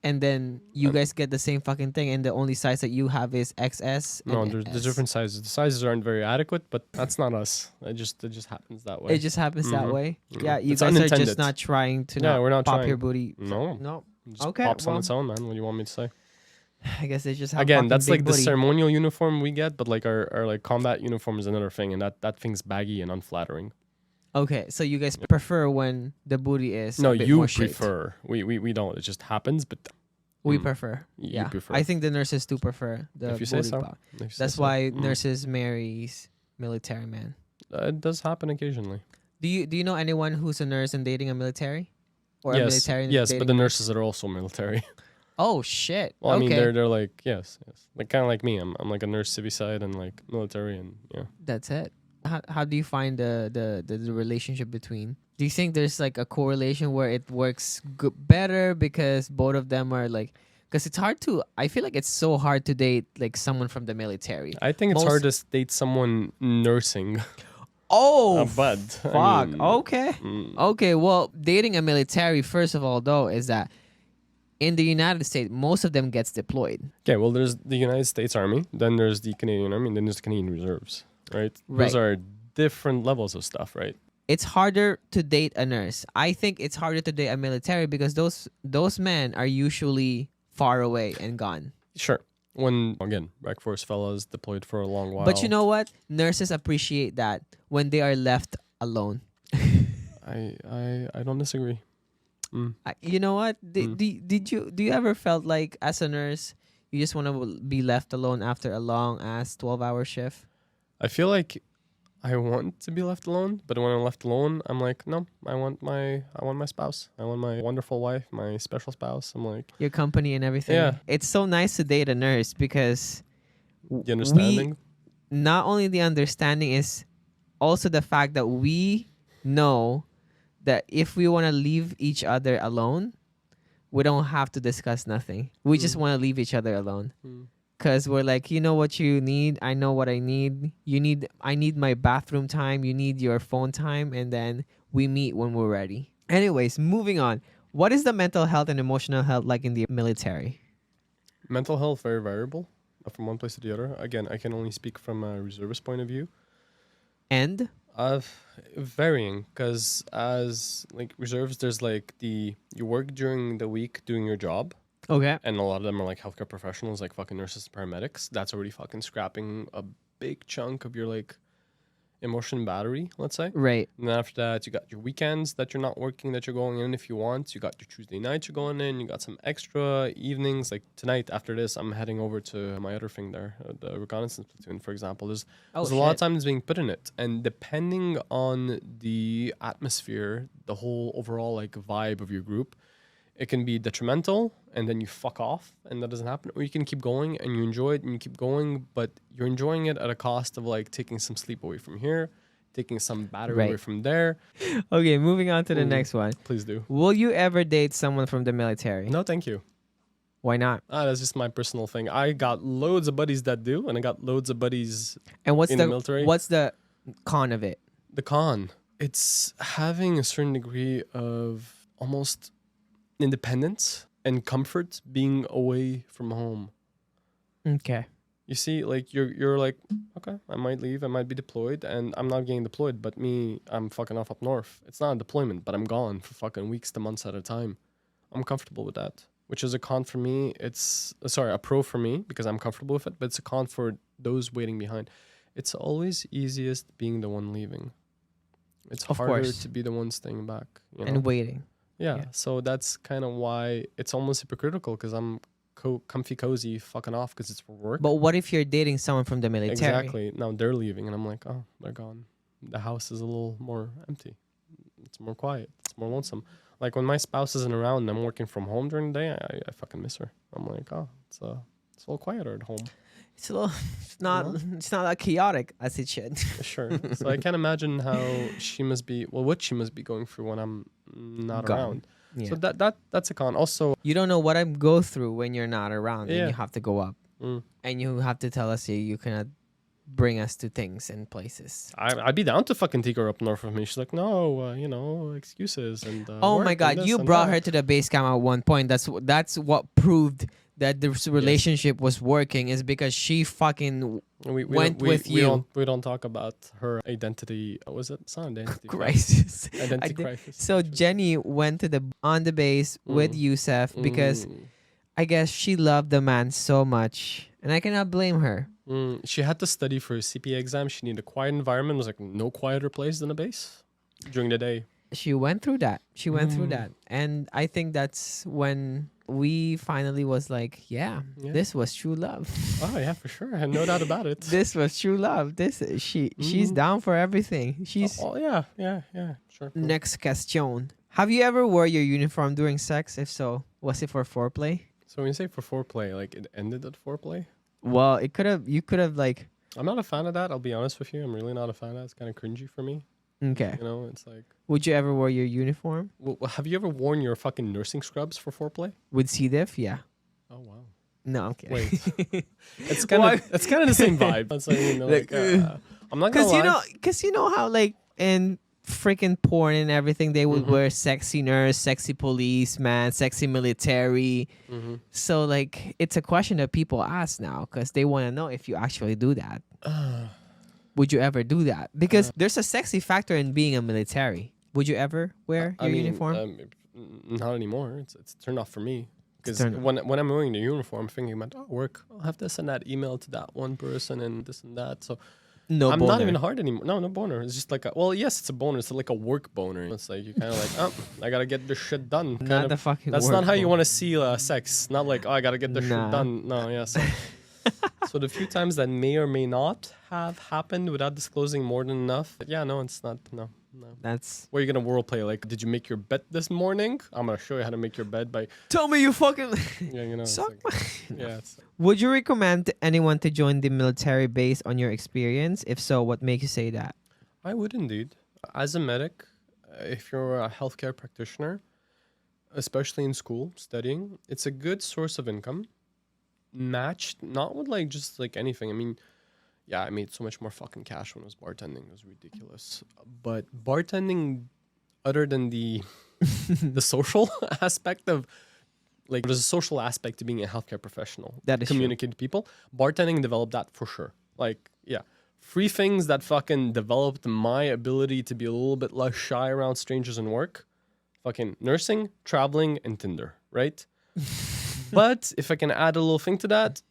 And then you guys get the same fucking thing, and the only size that you have is XS. No, and there's S. different sizes. The sizes aren't very adequate, but that's not us. It just happens that way. It just happens that way. Mhm. Yeah, you It's guys are unintended. just not trying to Yeah, not we're not pop trying. your booty. No. It just Okay, pops on well, its own, man. What do you want me to say? I guess they just have Again, fucking that's big like the booty. ceremonial uniform we get, but like our like combat uniform is another thing, and that thing's baggy and unflattering. Okay, so you guys prefer when the booty is No, a bit you more shaped. prefer. We don't. It just happens, but We prefer. You Yeah, prefer. I think the nurses do prefer the if you say booty so. part. If you say That's so. why nurses marries military men. It does happen occasionally. Do you know anyone who's a nurse and dating a military? Or a Yes, military yes, dating but the a nurses are also military. Oh shit. Well, I okay. mean, they're like yes, like kind of like me. I'm like a nurse civi side and like military and yeah. That's it. How do you find the relationship between? Do you think there's like a correlation where it works better because both of them are like? Because it's hard to. I feel like it's so hard to date like someone from the military. I think it's hard to date someone nursing. Oh, but fuck. I mean, Okay. Okay. Well, dating a military, first of all, though, is that in the United States, most of them gets deployed. Okay, well, there's the United States Army, then there's the Canadian Army, and then there's the Canadian Reserves, right? Those are different levels of stuff, right? It's harder to date a nurse. I think it's harder to date a military because those men are usually far away and gone. Sure. When, again, Rec Force fellas deployed for a long while. But you know what? Nurses appreciate that when they are left alone. I don't disagree. You know what? Do you ever felt like as a nurse you just want to be left alone after a long ass 12-hour shift? I feel like I want to be left alone, but when I'm left alone, I'm like, no, I want my spouse. I want my wonderful wife, my special spouse. I'm like, Your company and everything. Yeah. It's so nice to date a nurse because the understanding. not only the understanding is also the fact that we know that if we want to leave each other alone, we don't have to discuss nothing. We just want to leave each other alone. Because we're like, you know what you need? I know what I need. I need my bathroom time. You need your phone time. And then we meet when we're ready. Anyways, moving on. What is the mental health and emotional health like in the military? Mental health, very variable from one place to the other. Again, I can only speak from a reservist point of view. And? Varying, because as like reserves, there's like you work during the week doing your job. Okay. And a lot of them are like healthcare professionals, like fucking nurses and paramedics. That's already fucking scrapping a big chunk of your like emotion battery, let's say. Right. And then after that, you got your weekends that you're not working, that you're going in if you want. You got your Tuesday nights you're going in. You got some extra evenings. Like tonight, after this, I'm heading over to my other thing there, the reconnaissance platoon, for example. There's a lot of time that's being put in it. And depending on the atmosphere, the whole overall like vibe of your group, it can be detrimental and then you fuck off and that doesn't happen. Or you can keep going and you enjoy it and you keep going, but you're enjoying it at a cost of like taking some sleep away from here, taking some battery away from there. Okay, moving on to the next one. Please do. Will you ever date someone from the military? No, thank you. Why not? That's just my personal thing. I got loads of buddies that do, and I got loads of buddies And what's in the military. What's the con of it? The con, it's having a certain degree of almost independence and comfort being away from home. Okay. You see, like you're like, okay, I might leave, I might be deployed, and I'm not getting deployed, but I'm fucking off up north. It's not a deployment, but I'm gone for fucking weeks to months at a time. I'm comfortable with that, which is a con for me. It's a pro for me because I'm comfortable with it, but it's a con for those waiting behind. It's always easiest being the one leaving. It's harder to be the one staying back. You know? And waiting. Yeah, so that's kind of why it's almost hypocritical because I'm comfy cozy fucking off because it's for work. But what if you're dating someone from the military? Exactly. Now they're leaving and I'm like, oh, they're gone. The house is a little more empty. It's more quiet. It's more lonesome. Like when my spouse isn't around and I'm working from home during the day, I fucking miss her. I'm like, oh, it's a little quieter at home. It's a little. It's not that chaotic as it should. Sure. So I can't imagine how she must be. Well, what she must be going through when I'm not around. Yeah. So that's a con. Also, You don't know what I go through when you're not around, and Yeah. you have to go up, mm, and you have to tell us you cannot bring us to things and places. I'd be down to fucking take her up north with me. She's like, no, excuses and Oh work my and God, this you and brought that." her to the base camp at one point. That's what proved that the relationship was working, is because she fucking We went don't, with you. We don't talk about her identity. What was it? It's not identity Crisis. Identity I crisis. So Jenny went to the on the base with Yousef because I guess she loved the man so much, and I cannot blame her. She had to study for a CPA exam. She needed a quiet environment. It was like no quieter place than a base during the day. She went through that. And I think that's when we finally was like, yeah, Yeah. this was true love. Oh yeah, for sure. I have no doubt about it. This was true love. She's down for everything. She's yeah, sure. Next question. Have you ever wore your uniform during sex? If so, was it for foreplay? So when you say for foreplay, like it ended at foreplay? Well, you could have like, I'm not a fan of that. I'll be honest with you. I'm really not a fan of that. It's kind of cringy for me. okay. You know, it's like. Would you ever wear your uniform? Well, have you ever worn your fucking nursing scrubs for foreplay? With C diff? Yeah. Oh wow. No, I'm kidding. Wait. It's kind of the same vibe. It's like, I'm not gonna lie. Cause you know how like in freaking porn and everything they would wear sexy nurse, sexy policeman, sexy military. So like it's a question that people ask now because they want to know if you actually do that. Would you ever do that? Because there's a sexy factor in being a military. Would you ever wear your uniform? Not anymore. It's a turn off for me. Because turn off. when I'm wearing the uniform, I'm thinking about work. I'll have to send that email to that one person and this and that. So No I'm boner. not even hard anymore. No boner. It's just like yes, it's a boner. It's like a work boner. It's like you kind of like, I gotta get this shit done. Not the fucking. That's work not how you boner. want to see sex. Not like, I gotta get this shit done. No, yeah. So the few times that may or may not have happened without disclosing more than enough, yeah, no, it's not. No. That's. Where are you gonna role play? Like, did you make your bed this morning? I'm gonna show you how to make your bed by. Tell me you fucking. Yeah, you know. Suck Yeah. Would you recommend anyone to join the military based on your experience? If so, what makes you say that? I would indeed. As a medic, if you're a healthcare practitioner, especially in school studying, it's a good source of income. Matched not with like just like anything. I mean, yeah, I made so much more fucking cash when I was bartending. It was ridiculous. But bartending, other than the the social aspect of like, there's a social aspect to being a healthcare professional. That is communicate to people. Bartending developed that for sure. Like, yeah. Three things that fucking developed my ability to be a little bit less shy around strangers and work. Fucking nursing, traveling, and Tinder, right? But if I can add a little thing to that,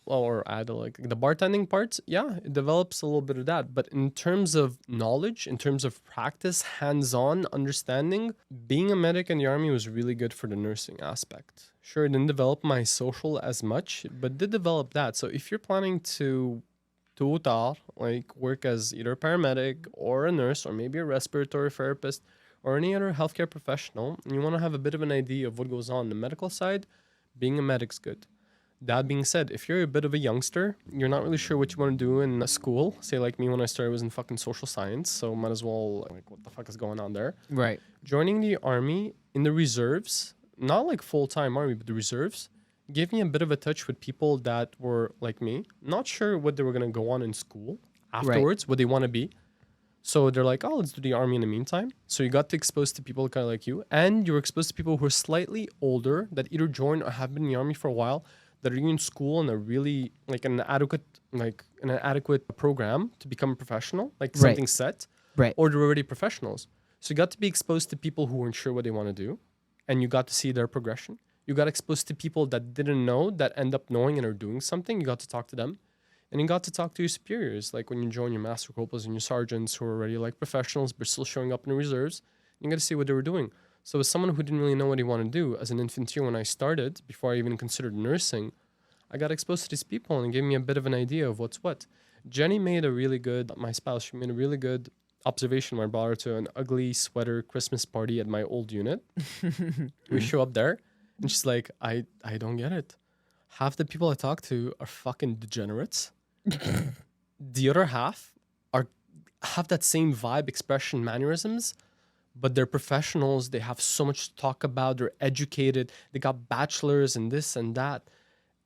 or add like the bartending part, yeah, it develops a little bit of that. But in terms of knowledge, in terms of practice, hands-on understanding, being a medic in the army was really good for the nursing aspect. Sure, it didn't develop my social as much, but did develop that. So if you're planning to like work as either a paramedic or a nurse or maybe a respiratory therapist or any other healthcare professional, and you want to have a bit of an idea of what goes on the medical side, being a medic's good. That being said, if you're a bit of a youngster, you're not really sure what you want to do in school. Say like me, when I started, I was in fucking social science, so might as well, like, what the fuck is going on there? Right. Joining the army in the reserves, not like full-time army, but the reserves, gave me a bit of a touch with people that were like me, not sure what they were going to go on in school afterwards, what they want to be. So they're like, oh, let's do the army in the meantime. So you got to expose to people kind of like you, and you were exposed to people who are slightly older that either joined or have been in the army for a while, that are in school and are really like an adequate program to become a professional, like something set, right? Or they're already professionals. So you got to be exposed to people who weren't sure what they want to do, and you got to see their progression. You got exposed to people that didn't know, that end up knowing and are doing something. You got to talk to them. And you got to talk to your superiors, like when you join your master corporals and your sergeants who are already like professionals but still showing up in the reserves. You got to see what they were doing. So as someone who didn't really know what he wanted to do, as an infantry when I started, before I even considered nursing, I got exposed to these people and it gave me a bit of an idea of what's what. Jenny made a really good, my spouse, she made a really good observation when I brought her to an ugly sweater Christmas party at my old unit. We show up there and she's like, I don't get it. Half the people I talk to are fucking degenerates. The other half have that same vibe, expression, mannerisms, but they're professionals. They have so much to talk about. They're educated. They got bachelors and this and that.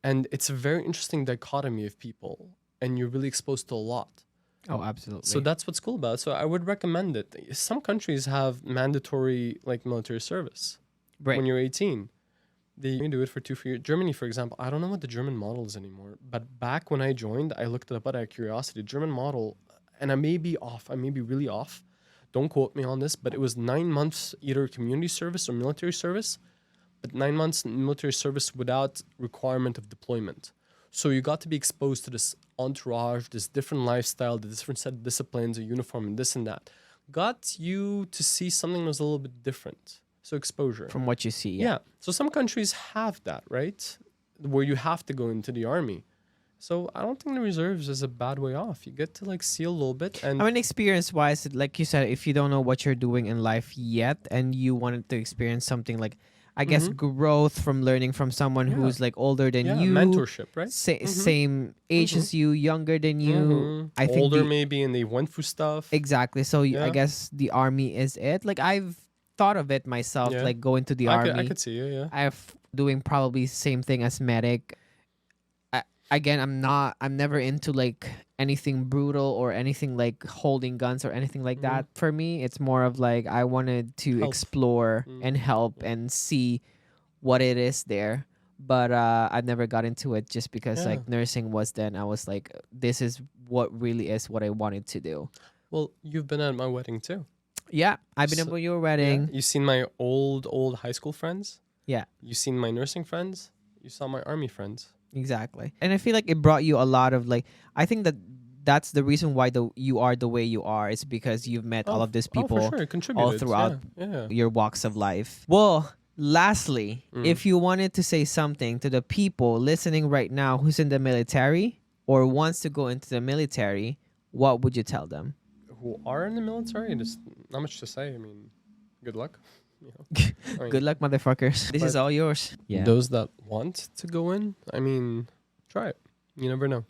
And it's a very interesting dichotomy of people. And you're really exposed to a lot. Oh, absolutely. So that's what's cool about it. So I would recommend it. Some countries have mandatory like military service when you're 18. They do it for 2 years. Germany, for example, I don't know what the German model is anymore. But back when I joined, I looked it up out of curiosity. German model, and I may be off. I may be really off. Don't quote me on this, but it was 9 months either community service or military service, but 9 months military service without requirement of deployment. So you got to be exposed to this entourage, this different lifestyle, the different set of disciplines, a uniform, and this and that. Got you to see something that was a little bit different. So exposure. From what you see, Yeah. So some countries have that, right? Where you have to go into the army. So I don't think the reserves is a bad way off. You get to like see a little bit. And I mean, experience-wise, like you said, if you don't know what you're doing in life yet and you wanted to experience something like, I guess, growth from learning from someone who's like older than you. mentorship, right? Same age as you, younger than you. I think older maybe, and they went through stuff. Exactly. So I guess the army is it. Like I've thought of it myself, like going to the army. I could see you, yeah. I've doing probably same thing as medic. Again, I'm never into like anything brutal or anything like holding guns or anything like that. For me, it's more of like I wanted to explore and help and see what it is there. But I never got into it just because like nursing was then. I was like, this is what really is what I wanted to do. Well, you've been at my wedding too. Yeah, I've been at your wedding. Yeah. You've seen my old high school friends. Yeah. You've seen my nursing friends. You saw my army friends. Exactly. And I feel like it brought you a lot of like, I think that's the reason why you are the way you are. Is because you've met all of these people for sure. It contributed. all throughout your walks of life. Well, lastly, if you wanted to say something to the people listening right now who's in the military or wants to go into the military, what would you tell them? Who are in the military? There's not much to say. I mean, good luck. You know? Good luck, motherfuckers. This is all yours. Yeah. Those that want to go in, I mean, try it. You never know.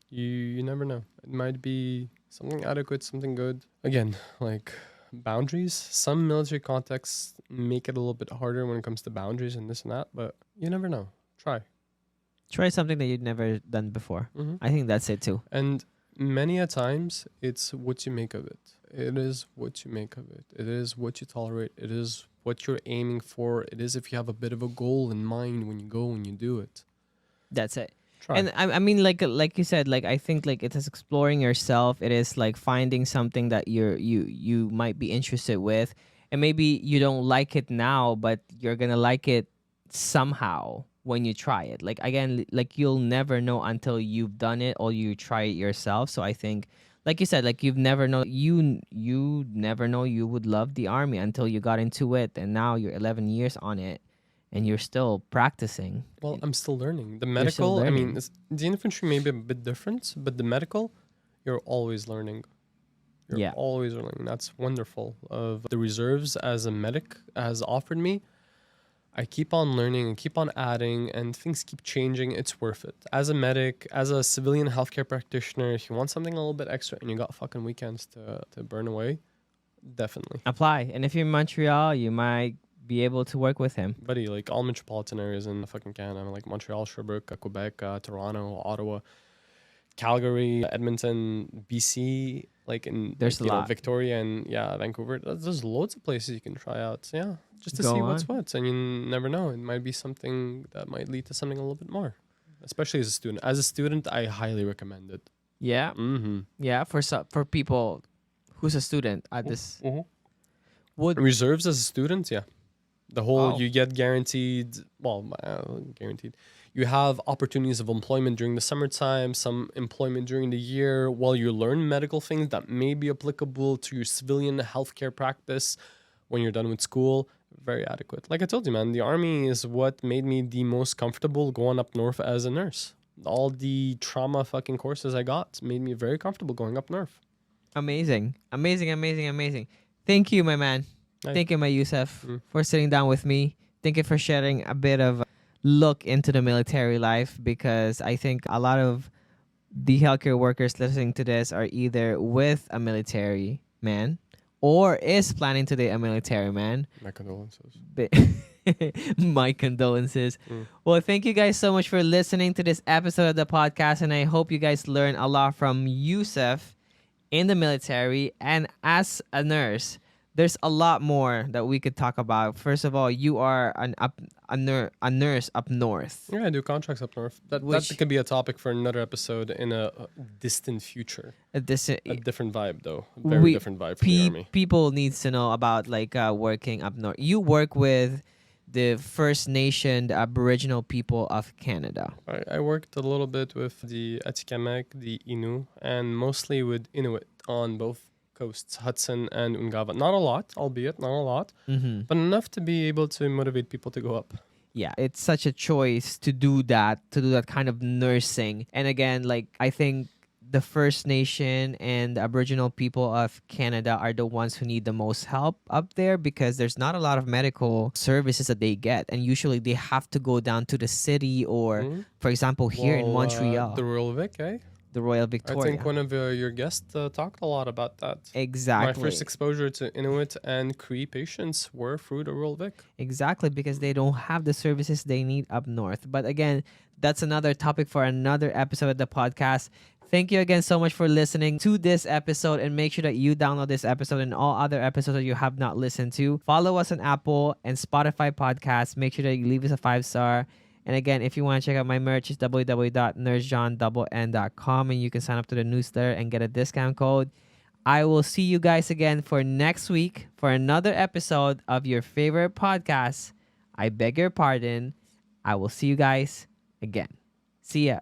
You never know. It might be something adequate, something good. Again, like boundaries. Some military contexts make it a little bit harder when it comes to boundaries and this and that, but you never know. Try something that you'd never done before. I think that's it too. And many a times, it's what you make of it. It is what you make of it. It is what you tolerate. It is what you're aiming for. It is if you have a bit of a goal in mind when you go and you do it. That's it. Try. And I mean, like you said, like I think like it is exploring yourself. It is like finding something that you might be interested with, and maybe you don't like it now, but you're gonna like it somehow when you try it. Like again, like you'll never know until you've done it or you try it yourself. So I think, like you said, like you never know you would love the army until you got into it, and now you're 11 years on it, and you're still practicing. Well, I'm still learning. The medical, I mean, the infantry may be a bit different, but the medical, you're always learning. You're always learning. That's wonderful. Of the reserves as a medic has offered me, I keep on learning and keep on adding, and things keep changing. It's worth it. As a medic, as a civilian healthcare practitioner, if you want something a little bit extra and you got fucking weekends to burn away, definitely apply. And if you're in Montreal, you might be able to work with him. Buddy, like all metropolitan areas in fucking Canada, like Montreal, Sherbrooke, Quebec, Toronto, Ottawa, Calgary, Edmonton, BC, like in there's a lot. Victoria and Vancouver. There's loads of places you can try out. So just to see what's what, and you never know. It might be something that might lead to something a little bit more, especially as a student. As a student, I highly recommend it. Yeah, yeah. For people who's a student at this, would reserves as a student, the whole you get guaranteed. Well, guaranteed. You have opportunities of employment during the summertime, some employment during the year, while you learn medical things that may be applicable to your civilian healthcare practice when you're done with school. Very adequate. Like I told you, man, the army is what made me the most comfortable going up north as a nurse. All the trauma fucking courses I got made me very comfortable going up north. Amazing. Thank you, my man. Nice. Thank you, my Yousef, for sitting down with me. Thank you for sharing a bit of look into the military life, because I think a lot of the healthcare workers listening to this are either with a military man or is planning to date a military man, My condolences. my condolences. Mm. Well, thank you guys so much for listening to this episode of the podcast, and I hope you guys learn a lot from Yousef in the military and as a nurse. There's a lot more that we could talk about. First of all, you are a nurse up north. Yeah, I do contracts up north. That could be a topic for another episode in a distant future. A different vibe, though. Very different vibe from the army. People needs to know about like working up north. You work with the First Nation, the Aboriginal people of Canada. I worked a little bit with the Atikamekw, the Innu, and mostly with Inuit on both coasts, Hudson and Ungava. Not a lot, albeit not a lot, but enough to be able to motivate people to go up. Yeah, it's such a choice to do that kind of nursing. And again, like I think the First Nation and the Aboriginal people of Canada are the ones who need the most help up there because there's not a lot of medical services that they get. And usually they have to go down to the city or, for example, here in Montreal. The Royal Vic, eh? The Royal Victoria. I think one of your guests talked a lot about that. Exactly. My first exposure to Inuit and Cree patients were through the Royal Vic. Exactly, because they don't have the services they need up north. But again, that's another topic for another episode of the podcast. Thank you again so much for listening to this episode, and make sure that you download this episode and all other episodes that you have not listened to. Follow us on Apple and Spotify podcasts. Make sure that you leave us a 5-star. And again, if you want to check out my merch, it's www.nursejohn.com, and you can sign up to the newsletter and get a discount code. I will see you guys again for next week for another episode of your favorite podcast. I beg your pardon. I will see you guys again. See ya.